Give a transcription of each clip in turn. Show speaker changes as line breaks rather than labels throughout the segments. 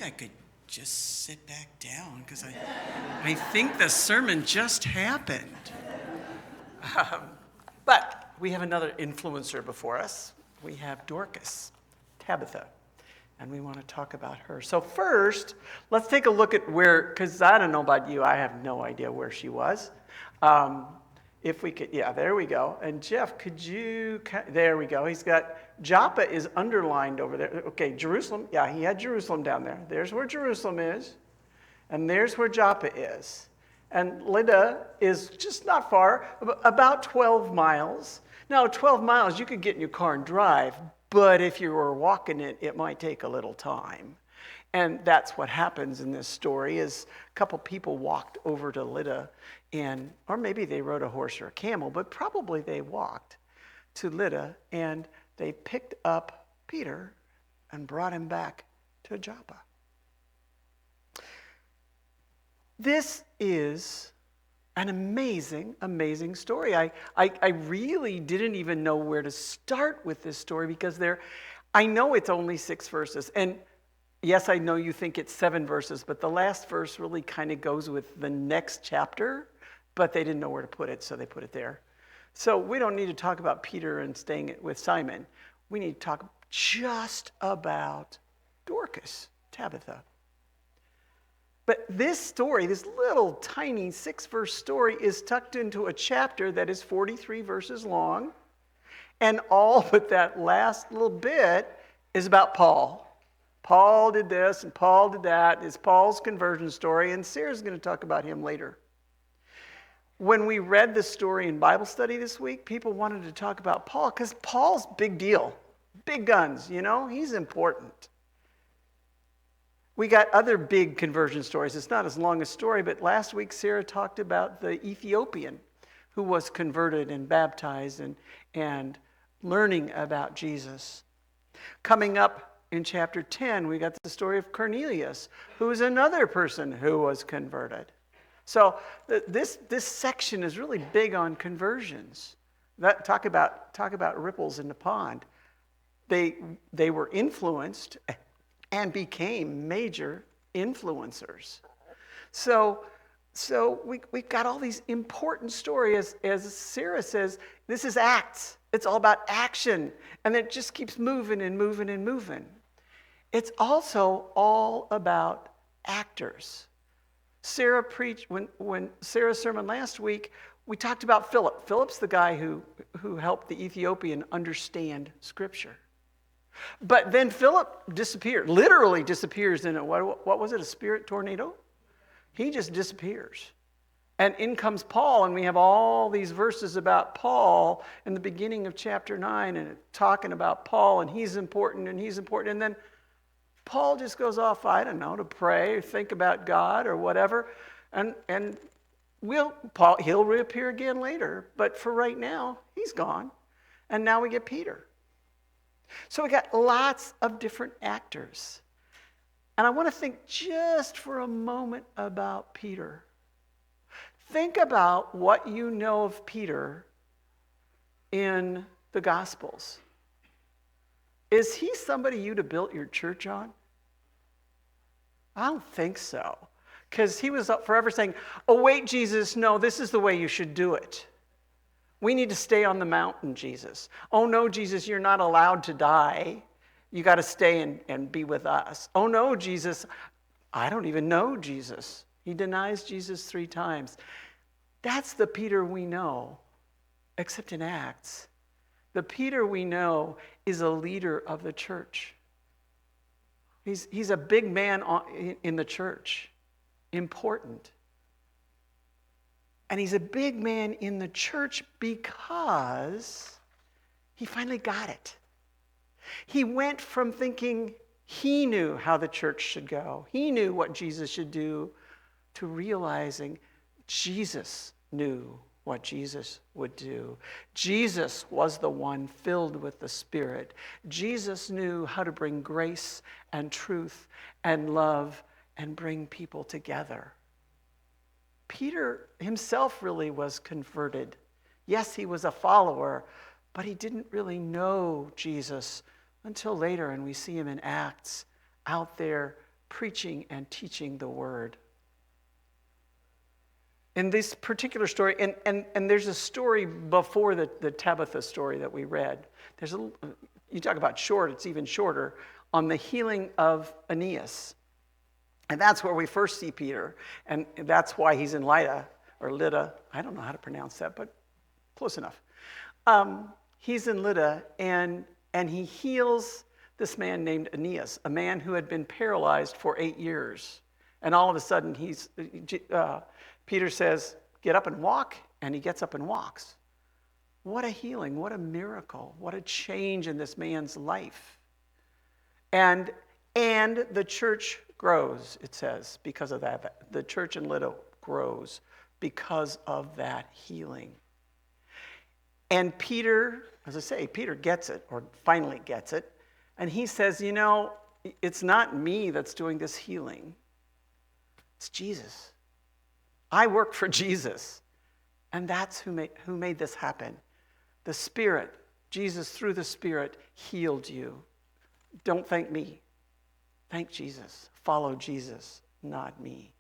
I could just sit back down because I think the sermon just happened. But we have another influencer before us. We have Dorcas, Tabitha, and we want to talk about her. So first, let's take a look at where, because I don't know about you, I have no idea where she was. If we could, yeah, there we go. And Jeff, could you, there we go. He's got, Joppa is underlined over there. Okay, Jerusalem, yeah, he had Jerusalem down there. There's where Jerusalem is, and there's where Joppa is. And Lydda is just not far, about 12 miles. Now, 12 miles, you could get in your car and drive, but if you were walking it, it might take a little time. And that's what happens in this story is a couple people walked over to Lydda, or maybe they rode a horse or a camel, but probably they walked to Lydda, and they picked up Peter and brought him back to Joppa. This is an amazing, amazing story. I really didn't even know where to start with this story because I know it's only 6 verses. And yes, I know you think it's 7 verses, but the last verse really kind of goes with the next chapter, but they didn't know where to put it, so they put it there. So we don't need to talk about Peter and staying with Simon. We need to talk just about Dorcas, Tabitha. But this story, this little tiny 6-verse story, is tucked into a chapter that is 43 verses long. And all but that last little bit is about Paul. Paul did this and Paul did that. It's Paul's conversion story, and Sarah's going to talk about him later. When we read this story in Bible study this week, people wanted to talk about Paul because Paul's big deal. Big guns, he's important. We got other big conversion stories. It's not as long a story, but last week Sarah talked about the Ethiopian who was converted and baptized and learning about Jesus. Coming up in chapter 10, we got the story of Cornelius, who is another person who was converted. So this section is really big on conversions. Talk about ripples in the pond. They were influenced and became major influencers. So we've got all these important stories. As Sarah says, this is Acts. It's all about action. And it just keeps moving and moving and moving. It's also all about actors. Sarah preached, when Sarah's sermon last week, we talked about Philip. Philip's the guy who helped the Ethiopian understand Scripture. But then Philip literally disappears in what was it, a spirit tornado? He just disappears. And in comes Paul, and we have all these verses about Paul in the beginning of chapter 9, and talking about Paul, and he's important, and then Paul just goes off, I don't know, to pray or think about God or whatever, and he'll reappear again later, but for right now, he's gone. And now we get Peter. So we got lots of different actors. And I want to think just for a moment about Peter. Think about what you know of Peter in the Gospels. Is he somebody you'd have built your church on? I don't think so. Because he was forever saying, oh, wait, Jesus, no, this is the way you should do it. We need to stay on the mountain, Jesus. Oh, no, Jesus, you're not allowed to die. You got to stay and be with us. Oh, no, Jesus, I don't even know Jesus. He denies Jesus 3 times. That's the Peter we know, except in Acts. The Peter we know is a leader of the church. He's a big man in the church, important. And he's a big man in the church because he finally got it. He went from thinking he knew how the church should go, he knew what Jesus should do, to realizing Jesus knew what Jesus would do. Jesus was the one filled with the Spirit. Jesus knew how to bring grace and truth and love and bring people together. Peter himself really was converted. Yes, he was a follower, but he didn't really know Jesus until later, and we see him in Acts out there preaching and teaching the word. In this particular story, and there's a story before the Tabitha story that we read. You talk about short, it's even shorter, on the healing of Aeneas. And that's where we first see Peter, and that's why he's in Lydda, or Lydda. I don't know how to pronounce that, but close enough. He's in Lydda, and he heals this man named Aeneas, a man who had been paralyzed for 8 years. And all of a sudden, Peter says, get up and walk, and he gets up and walks. What a healing, what a miracle, what a change in this man's life. And the church grows, it says, because of that. The church in Lydda grows because of that healing. And Peter, as I say, Peter gets it, or finally gets it, and he says, it's not me that's doing this healing. It's Jesus. I work for Jesus. And that's who made this happen. The Spirit, Jesus through the Spirit healed you. Don't thank me. Thank Jesus. Follow Jesus, not me.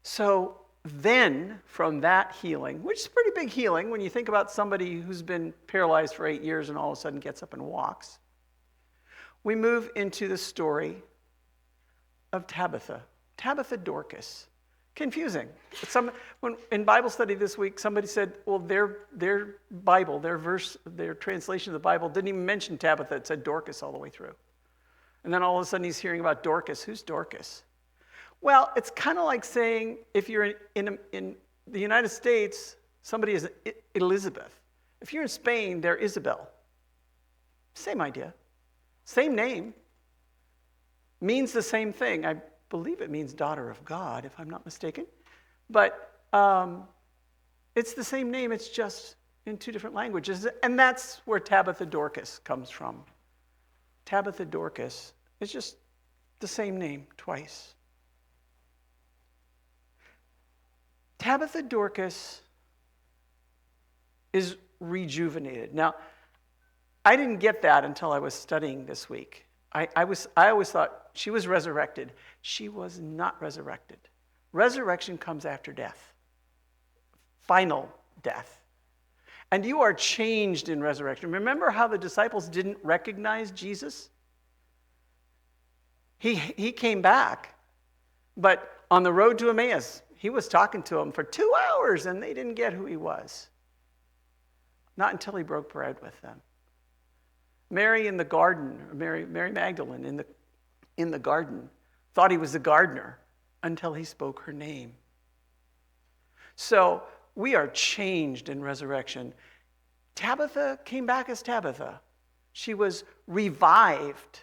So then, from that healing, which is a pretty big healing when you think about somebody who's been paralyzed for 8 years and all of a sudden gets up and walks, we move into the story of Tabitha. Tabitha Dorcas. Confusing. When in Bible study this week, somebody said, well, their Bible, their translation of the Bible didn't even mention Tabitha. It said Dorcas all the way through. And then all of a sudden he's hearing about Dorcas. Who's Dorcas? Well, it's kind of like saying if you're in the United States, somebody is Elizabeth. If you're in Spain, they're Isabel. Same idea. Same name. Means the same thing. I believe it means daughter of God, if I'm not mistaken. But it's the same name. It's just in two different languages. And that's where Tabitha Dorcas comes from. Tabitha Dorcas is just the same name twice. Tabitha Dorcas is rejuvenated. Now, I didn't get that until I was studying this week. I always thought she was resurrected. She was not resurrected. Resurrection comes after death. Final death. And you are changed in resurrection. Remember how the disciples didn't recognize Jesus? He came back, but on the road to Emmaus, he was talking to them for 2 hours, and they didn't get who he was. Not until he broke bread with them. Mary in the garden, Mary Magdalene in the garden, thought he was the gardener until he spoke her name. So we are changed in resurrection. Tabitha came back as Tabitha. She was revived.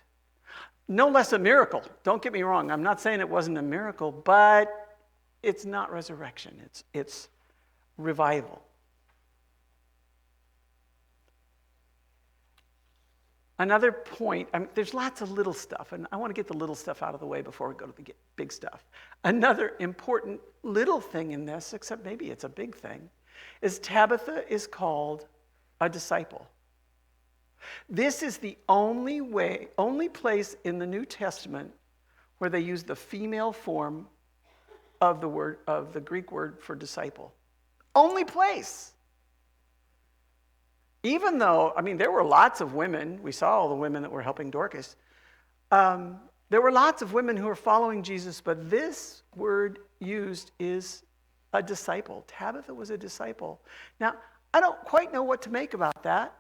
No less a miracle. Don't get me wrong. I'm not saying it wasn't a miracle, but it's not resurrection. It's revival. Another point, there's lots of little stuff, and I want to get the little stuff out of the way before we go to the big stuff. Another important little thing in this, except maybe it's a big thing, is Tabitha is called a disciple. This is the only place in the New Testament where they use the female form of the Greek word for disciple. Only place. Even though, there were lots of women. We saw all the women that were helping Dorcas. There were lots of women who were following Jesus, but this word used is a disciple. Tabitha was a disciple. Now, I don't quite know what to make about that,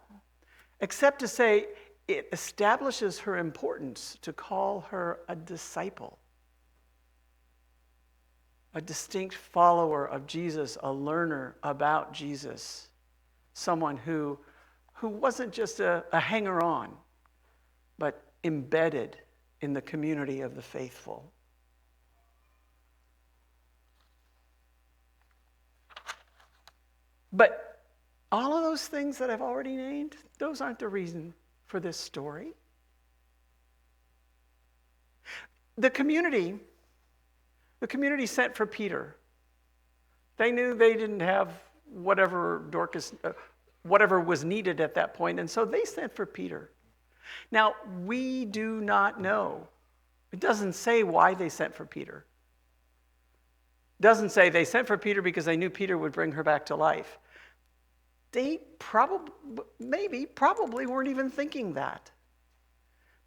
except to say it establishes her importance to call her a disciple. A distinct follower of Jesus, a learner about Jesus. Someone who wasn't just a hanger-on, but embedded in the community of the faithful. But all of those things that I've already named, those aren't the reason for this story. The community sent for Peter. They knew they didn't have whatever was needed at that point, and so they sent for Peter. Now, we do not know. It doesn't say why they sent for Peter. It doesn't say they sent for Peter because they knew Peter would bring her back to life. They probably weren't even thinking that.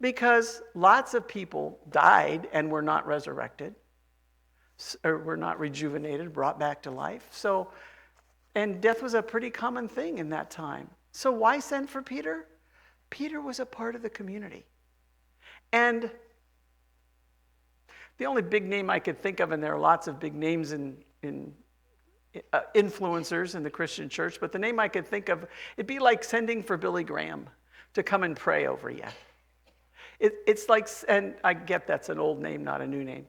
Because lots of people died and were not resurrected, or were not rejuvenated, brought back to life. And death was a pretty common thing in that time. So why send for Peter? Peter was a part of the community. And the only big name I could think of, and there are lots of big names in influencers in the Christian church, but the name I could think of, it'd be like sending for Billy Graham to come and pray over you. It's like, and I get that's an old name, not a new name,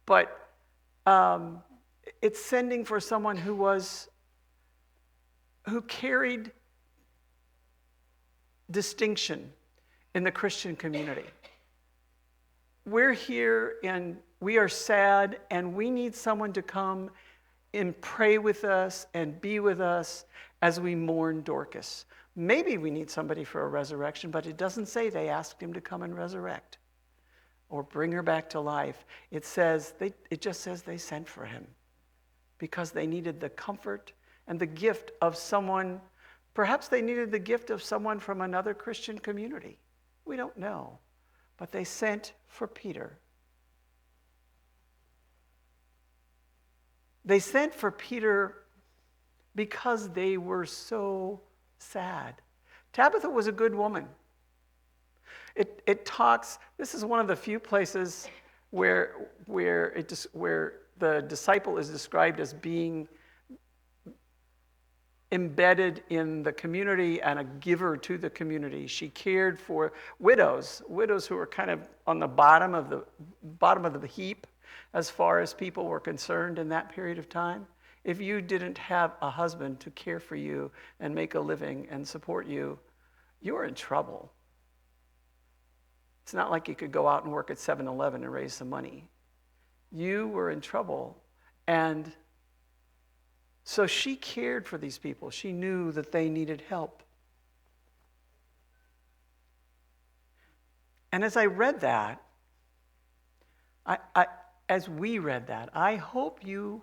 but it's sending for someone who carried distinction in the Christian community. We're here and we are sad, and we need someone to come and pray with us and be with us as we mourn Dorcas. Maybe we need somebody for a resurrection, but it doesn't say they asked him to come and resurrect or bring her back to life. It just says they sent for him because they needed the comfort and the gift of someone. Perhaps they needed the gift of someone from another Christian community. We don't know. But they sent for Peter. They sent for Peter because they were so sad. Tabitha was a good woman. It talks, this is one of the few places where the disciple is described as being embedded in the community and a giver to the community. She cared for widows who were kind of on the bottom of the heap as far as people were concerned in that period of time. If you didn't have a husband to care for you and make a living and support you, you were in trouble. It's not like you could go out and work at 7-Eleven and raise some money. You were in trouble. And so she cared for these people. She knew that they needed help. And as I read that, as we read that, I hope you,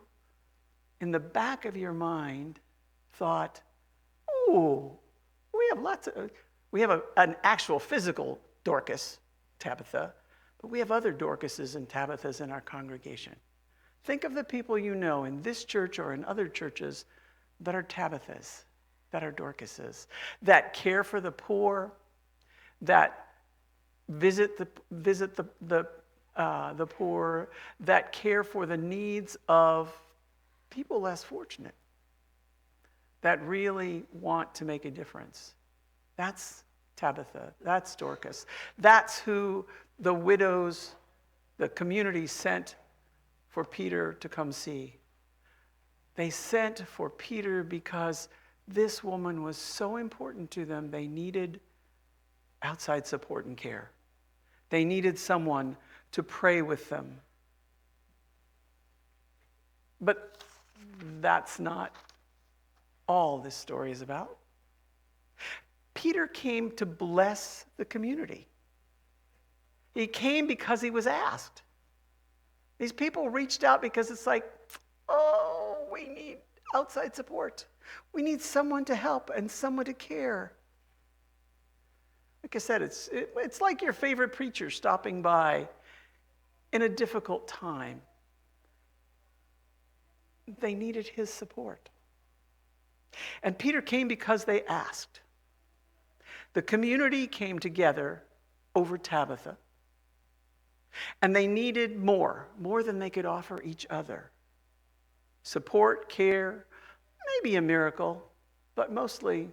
in the back of your mind, thought, oh, we have an actual physical Dorcas, Tabitha, but we have other Dorcases and Tabithas in our congregation. Think of the people you know in this church or in other churches that are Tabithas, that are Dorcases, that care for the poor, that visit the poor, that care for the needs of people less fortunate, that really want to make a difference. That's Tabitha. That's Dorcas. That's who the widows, the community sent for Peter to come see. They sent for Peter because this woman was so important to them. They needed outside support and care. They needed someone to pray with them. But that's not all this story is about. Peter came to bless the community. He came because he was asked. These people reached out because it's like, oh, we need outside support. We need someone to help and someone to care. Like I said, it's like your favorite preacher stopping by in a difficult time. They needed his support. And Peter came because they asked. The community came together over Tabitha. And they needed more than they could offer each other. Support, care, maybe a miracle, but mostly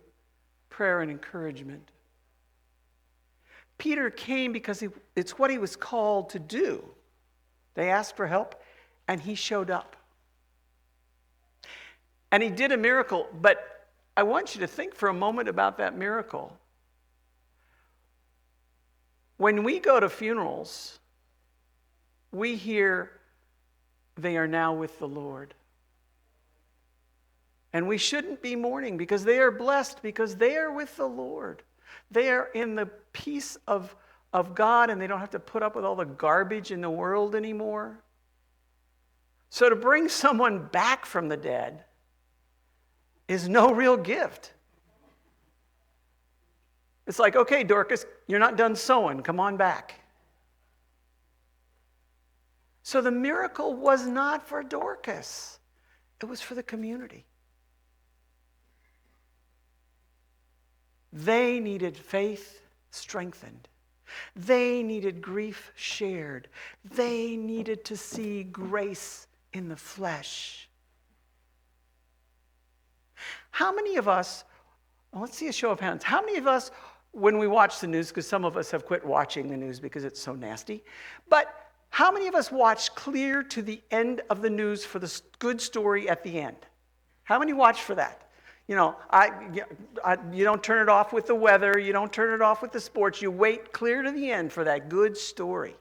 prayer and encouragement. Peter came because it's what he was called to do. They asked for help, and he showed up. And he did a miracle, but I want you to think for a moment about that miracle. When we go to funerals, we hear they are now with the Lord. And we shouldn't be mourning because they are blessed because they are with the Lord. They are in the peace of God, and they don't have to put up with all the garbage in the world anymore. So to bring someone back from the dead is no real gift. It's like, okay, Dorcas, you're not done sewing. Come on back. So the miracle was not for Dorcas. It was for the community. They needed faith strengthened. They needed grief shared. They needed to see grace in the flesh. How many of us, let's see a show of hands, how many of us, when we watch the news, because some of us have quit watching the news because it's so nasty, but how many of us watch clear to the end of the news for the good story at the end? How many watch for that? You know, you don't turn it off with the weather. You don't turn it off with the sports. You wait clear to the end for that good story,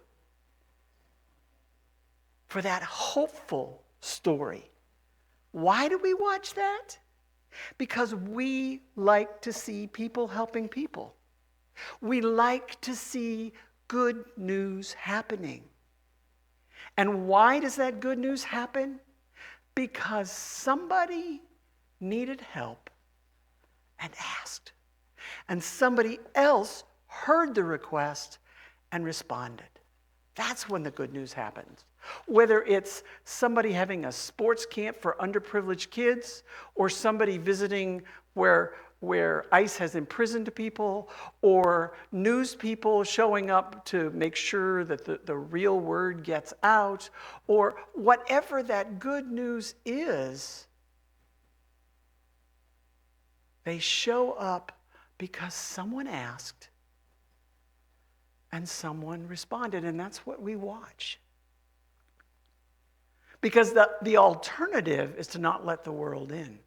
for that hopeful story. Why do we watch that? Because we like to see people helping people. We like to see good news happening. And why does that good news happen? Because somebody needed help and asked. And somebody else heard the request and responded. That's when the good news happens. Whether it's somebody having a sports camp for underprivileged kids, or somebody visiting where ICE has imprisoned people, or news people showing up to make sure that the real word gets out, or whatever that good news is, they show up because someone asked and someone responded, and that's what we watch. Because the alternative is to not let the world in.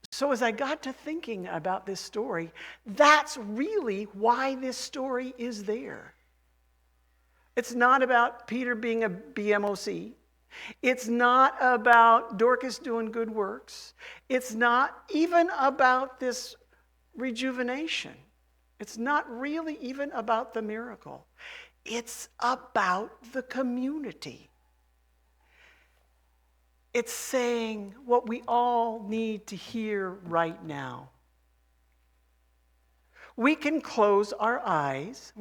So as I got to thinking about this story, that's really why this story is there. It's not about Peter being a BMOC. It's not about Dorcas doing good works. It's not even about this rejuvenation. It's not really even about the miracle. It's about the community. It's saying what we all need to hear right now. We can close our eyes.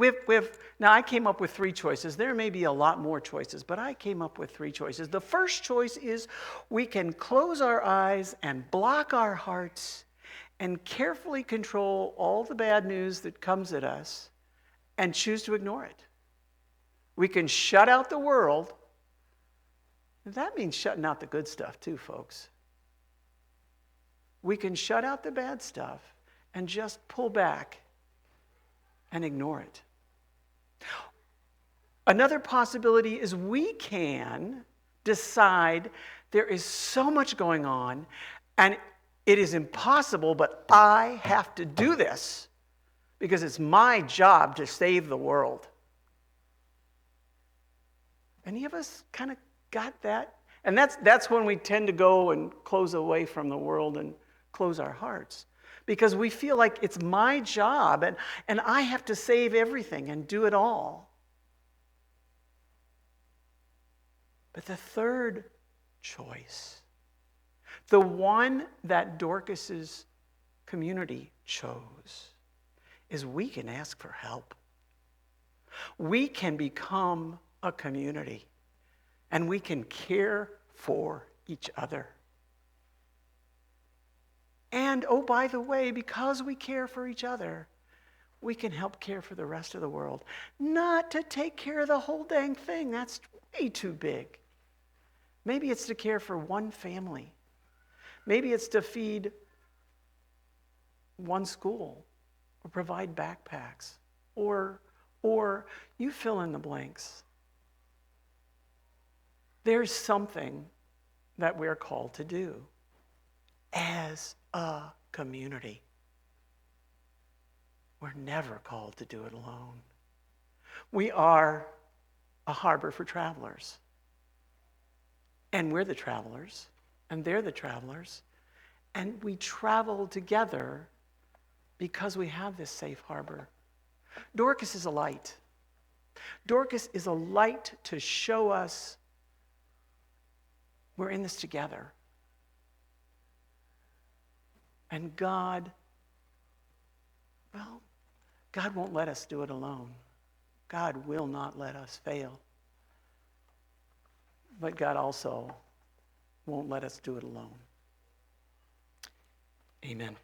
Now, I came up with 3 choices. There may be a lot more choices, but I came up with 3 choices. The first choice is we can close our eyes and block our hearts and carefully control all the bad news that comes at us and choose to ignore it. We can shut out the world. That means shutting out the good stuff too, folks. We can shut out the bad stuff and just pull back and ignore it. Another possibility is we can decide there is so much going on and it is impossible, but I have to do this because it's my job to save the world. Any of us kind of got that? And that's when we tend to go and close away from the world and close our hearts. Because we feel like it's my job and I have to save everything and do it all. But the third choice, the one that Dorcas's community chose, is we can ask for help. We can become a community and we can care for each other. And, oh, by the way, because we care for each other, we can help care for the rest of the world. Not to take care of the whole dang thing. That's way too big. Maybe it's to care for one family. Maybe it's to feed one school or provide backpacks or you fill in the blanks. There's something that we're called to do as a community. We're never called to do it alone. We are a harbor for travelers. And we're the travelers, and they're the travelers. And we travel together because we have this safe harbor. Dorcas is a light. Dorcas is a light to show us we're in this together. And God won't let us do it alone. God will not let us fail. But God also won't let us do it alone. Amen.